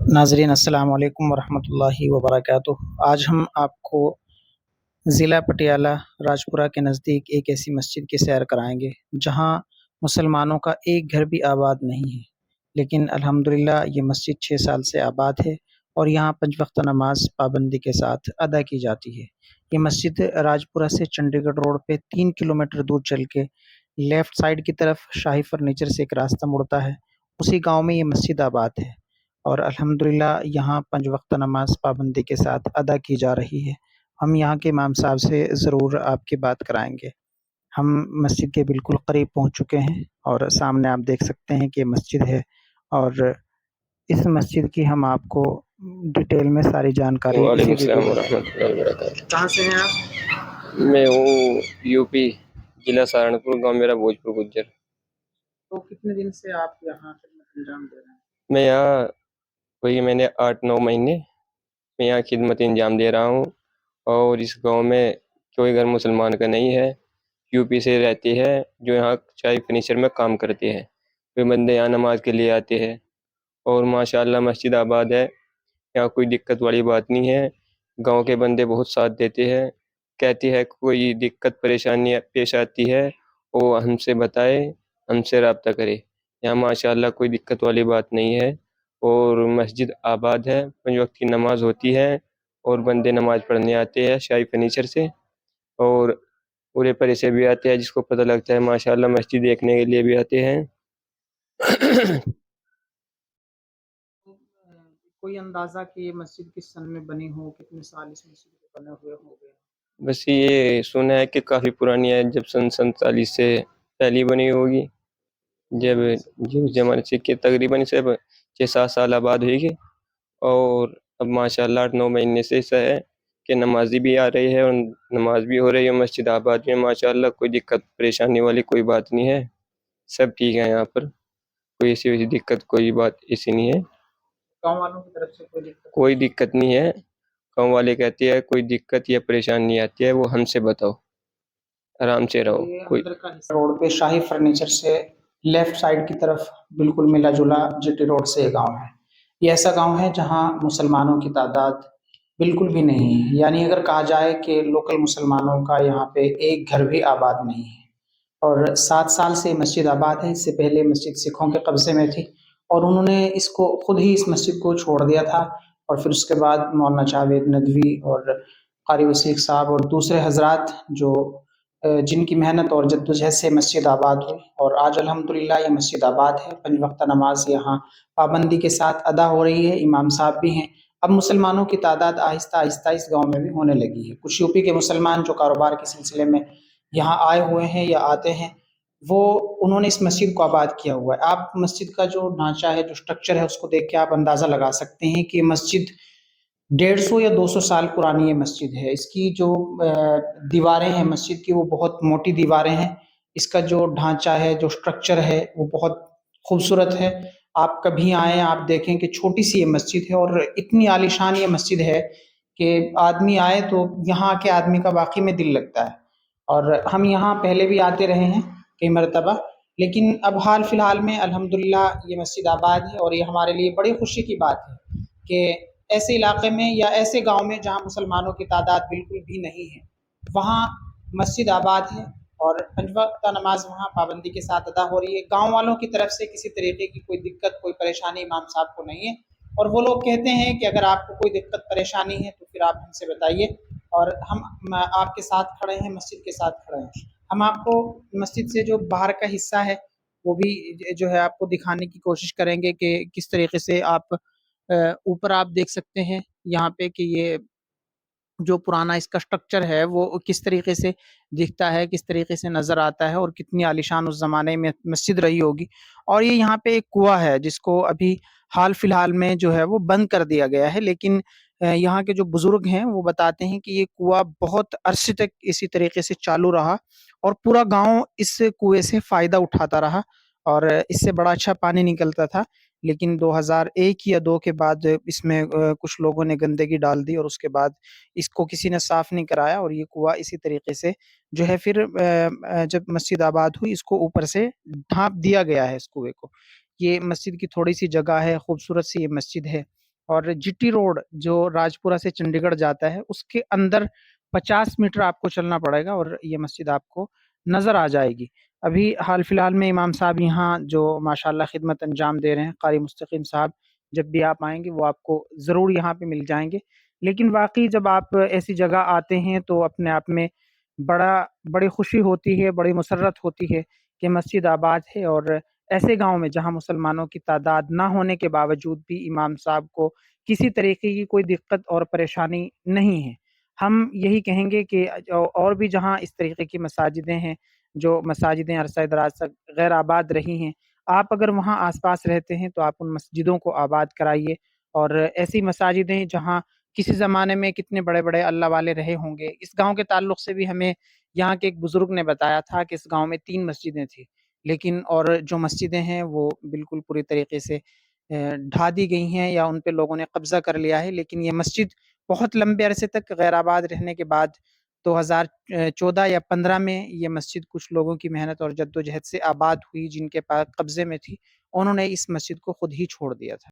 नाज़रीन अस्सलाम वालेकुम वरहमतुल्लाहि वबरकातुह। आज हम आपको ज़िला पटियाला राजपुरा के नज़दीक एक ऐसी मस्जिद की सैर कराएंगे जहां मुसलमानों का एक घर भी आबाद नहीं है, लेकिन अल्हम्दुलिल्लाह ये मस्जिद 6 साल से आबाद है और यहां 5 वक्त नमाज पाबंदी के साथ अदा की जाती है। ये मस्जिद राजपुरा से चंडीगढ़ रोड पे 3 किलोमीटर दूर चल के लेफ़्ट साइड की तरफ शाही फर्नीचर से एक रास्ता मुड़ता है, उसी गांव में ये मस्जिद आबाद है और अल्हम्दुलिल्लाह यहाँ 5 वक्त नमाज पाबंदी के साथ अदा की जा रही है। हम यहाँ के इमाम साहब से ज़रूर आपकी बात कराएंगे। हम मस्जिद के बिल्कुल करीब पहुँच चुके हैं और सामने आप देख सकते हैं कि मस्जिद है और इस मस्जिद की हम आपको डिटेल में सारी जानकारी इसी वालेकुम वीडियो सलाम में। वरहमतुल्लाहि वबरकातुह। कहाँ से हैं आप? मैं हूँ यूपी, जिला सहारनपुर, गांव मेरा भोजपुर गुज्जर। तो कितने दिन से आप यहाँ खिदमत अंजाम दे रहे हैं? मैं यहाँ मैंने 8-9 महीने मैं यहाँ खिदमत इंजाम दे रहा हूँ और इस गांव में कोई घर मुसलमान का नहीं है। यूपी से रहती है जो यहाँ चाय फर्नीचर में काम करते हैं, वे बंदे यहाँ नमाज के लिए आते हैं और माशाल्लाह मस्जिद आबाद है। यहाँ कोई दिक्कत वाली बात नहीं है। गांव के बंदे बहुत साथ देते हैं। कहती है कोई दिक्कत परेशानी पेश आती है वो हमसे बताए, हमसे रब्ता करे। यहाँ माशाल्लाह कोई दिक्कत वाली बात नहीं है और मस्जिद आबाद है, 5 वक्त की नमाज होती है और बंदे नमाज पढ़ने आते हैं शाही फर्नीचर से और पूरे परे से भी आते हैं। जिसको पता लगता है माशाल्लाह मस्जिद देखने के लिए भी आते हैं। कोई अंदाज़ा कि ये मस्जिद किस सन में बनी हो, कितने साल इस मस्जिद को बने हुए हो गए? बस ये सुना है कि काफ़ी पुरानी है, जब सन 47 से पहली बनी होगी। जब जिस ज़माने से कि तकरीबन इसे 6-7 साल आबाद हुई और अब माशाल्लाह 8-9 महीने से ऐसा है कि नमाज़ी भी आ रही है और नमाज भी हो रही है मस्जिद आबाद में। माशाल्लाह कोई दिक्कत परेशानी वाली कोई बात नहीं है, सब ठीक है यहाँ पर। कोई ऐसी वैसी दिक्कत कोई बात ऐसी नहीं है, गाँव वालों की तरफ से कोई दिक्कत? कोई दिक्कत नहीं है। गाँव वाले कहते हैं कोई दिक्कत या परेशानी आती है वो हमसे बताओ, आराम से रहो। ये कोई अंदर का हिस्सा रोड पे शाही फर्नीचर से लेफ्ट साइड की तरफ बिल्कुल मिला जुला जीटी रोड से ये गांव है। ये ऐसा गांव है जहां मुसलमानों की तादाद बिल्कुल भी नहीं है, यानी अगर कहा जाए कि लोकल मुसलमानों का यहाँ पे एक घर भी आबाद नहीं है। और 7 साल से मस्जिद आबाद है। इससे पहले मस्जिद सिखों के कब्जे में थी और उन्होंने इसको खुद ही इस मस्जिद को छोड़ दिया था और फिर उसके बाद मौलाना जावेद नदवी और कारी वसीक साहब और दूसरे हजरात जो जिनकी मेहनत और जद्दोजहद से मस्जिद आबाद हुई और आज अल्हम्दुलिल्लाह ये मस्जिद आबाद है। 5 वक्त नमाज यहाँ पाबंदी के साथ अदा हो रही है, इमाम साहब भी हैं। अब मुसलमानों की तादाद आहिस्ता आहिस्ता इस गांव में भी होने लगी है। कुछ यूपी के मुसलमान जो कारोबार के सिलसिले में यहाँ आए हुए हैं या आते हैं, वो उन्होंने इस मस्जिद को आबाद किया हुआ है। आप मस्जिद का जो ढांचा है, जो स्ट्रक्चर है, उसको देख के आप अंदाज़ा लगा सकते हैं कि मस्जिद 150 या 200 साल पुरानी ये मस्जिद है। इसकी जो दीवारें हैं मस्जिद की, वो बहुत मोटी दीवारें हैं। इसका जो ढांचा है, जो स्ट्रक्चर है, वो बहुत खूबसूरत है। आप कभी आएँ, आप देखें कि छोटी-सी ये मस्जिद है और इतनी आलीशान ये मस्जिद है कि आदमी आए तो यहाँ आके आदमी का वाक़ई में दिल लगता है। और हम यहाँ पहले भी आते रहे हैं कई मरतबा, लेकिन अब हाल-फिलहाल में अल्हम्दुलिल्लाह ये मस्जिद आबाद है और ये हमारे लिए बड़ी खुशी की बात है कि ऐसे इलाके में या ऐसे गांव में जहां मुसलमानों की तादाद बिल्कुल भी नहीं है, वहां मस्जिद आबाद है और 5 वक्त का नमाज वहां पाबंदी के साथ अदा हो रही है। गांव वालों की तरफ से किसी तरीके की कोई दिक्कत, कोई परेशानी इमाम साहब को नहीं है और वो लोग कहते हैं कि अगर आपको कोई दिक्कत परेशानी है तो फिर आप हमसे बताइए और हम आपके साथ खड़े हैं, मस्जिद के साथ खड़े हैं। हम आपको मस्जिद से जो बाहर का हिस्सा है वो भी जो है आपको दिखाने की कोशिश करेंगे कि किस तरीके से आप ऊपर आप देख सकते हैं यहाँ पे कि ये जो पुराना इसका स्ट्रक्चर है वो किस तरीके से दिखता है, किस तरीके से नज़र आता है और कितनी आलीशान उस ज़माने में मस्जिद रही होगी। और ये यहाँ पे एक कुआँ है जिसको अभी हाल-फिलहाल में जो है वो बंद कर दिया गया है, लेकिन यहाँ के जो बुज़ुर्ग हैं वो बताते हैं कि ये कुआँ बहुत अरसे तक इसी तरीके से चालू रहा और पूरा गाँव इस कुएँ से फ़ायदा उठाता रहा और इससे बड़ा अच्छा पानी निकलता था। लेकिन 2001 या 2 के बाद इसमें कुछ लोगों ने गंदगी डाल दी और उसके बाद इसको किसी ने साफ नहीं कराया और ये कुआँ इसी तरीके से जो है फिर जब मस्जिद आबाद हुई इसको ऊपर से ढाँप दिया गया है इस कुएँ को। ये मस्जिद की थोड़ी-सी जगह है, खूबसूरत सी ये मस्जिद है اور جٹی روڈ جو راجپورہ سے چنڈی گڑھ جاتا ہے اس کے اندر 50 میٹر آپ کو چلنا پڑے گا اور یہ مسجد آپ کو نظر آ جائے گی۔ ابھی حال فی الحال میں امام صاحب یہاں جو ماشاءاللہ خدمت انجام دے رہے ہیں، قاری مستقیم صاحب، جب بھی آپ آئیں گے وہ آپ کو ضرور یہاں پہ مل جائیں گے۔ لیکن واقعی جب آپ ایسی جگہ آتے ہیں تو اپنے آپ میں بڑی خوشی ہوتی ہے، بڑی مسرت ہوتی ہے کہ مسجد آباد ہے، اور ایسے گاؤں میں جہاں مسلمانوں کی تعداد نہ ہونے کے باوجود بھی امام صاحب کو کسی طریقے کی کوئی دقت اور پریشانی نہیں ہے۔ ہم یہی کہیں گے کہ اور بھی جہاں اس طریقے کی مساجدیں ہیں، جو مساجدیں عرصہ دراز تک غیر آباد رہی ہیں، آپ اگر وہاں آس پاس رہتے ہیں تو آپ ان مسجدوں کو آباد کرائیے، اور ایسی مساجدیں جہاں کسی زمانے میں کتنے بڑے بڑے اللہ والے رہے ہوں گے۔ اس گاؤں کے تعلق سے بھی ہمیں یہاں کے ایک بزرگ نے بتایا تھا کہ اس گاؤں میں 3 مسجدیں تھیں، لیکن اور جو مسجدیں ہیں وہ بالکل پوری طریقے سے ڈھا دی گئی ہیں یا ان پہ لوگوں نے قبضہ کر لیا ہے۔ لیکن یہ مسجد بہت لمبے عرصے تک غیر آباد رہنے کے بعد 2014 یا 15 میں یہ مسجد کچھ لوگوں کی محنت اور جد و جہد سے آباد ہوئی، جن کے پاس قبضے میں تھی، انہوں نے اس مسجد کو خود ہی چھوڑ دیا تھا۔